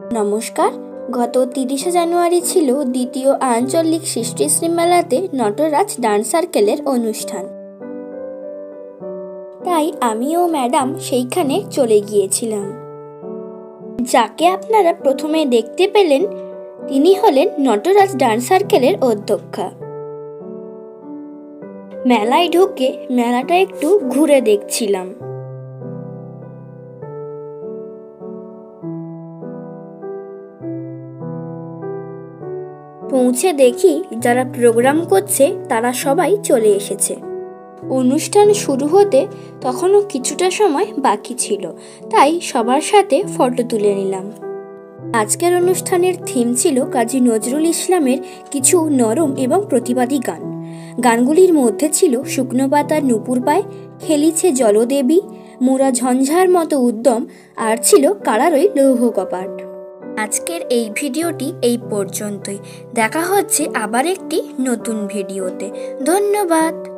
নমস্কার। গত ৩০শে জানুয়ারি ছিল দ্বিতীয় আঞ্চলিক সৃষ্টিশ্রী মেলাতে নটরাজ ডান্স সার্কেলের অনুষ্ঠান। তাই আমি ও ম্যাডাম সেইখানে চলে গিয়েছিলাম। যাকে আপনারা প্রথমে দেখতে পেলেন তিনি হলেন নটরাজ ডান্স সার্কেলের অধ্যক্ষা। মেলায় ঢুকে মেলাটা একটু ঘুরে দেখছিলাম। পৌঁছে দেখি যারা প্রোগ্রাম করছে তারা সবাই চলে এসেছে। অনুষ্ঠান শুরু হতে তখনও কিছুটা সময় বাকি ছিল, তাই সবার সাথে ফটো তুলে নিলাম। আজকের অনুষ্ঠানের থিম ছিল কাজী নজরুল ইসলামের কিছু নরম এবং প্রতিবাদী গান। গানগুলির মধ্যে ছিল শুকনো পাতার নুপুর পায়, খেলিছে জলদেবী, মোরা ঝঞ্ঝার মতো উদ্যম, আর ছিল কারারই লৌহ কপাট। আজকের এই ভিডিওটি এই পর্যন্তই। দেখা হচ্ছে আবার একটি নতুন ভিডিওতে। ধন্যবাদ।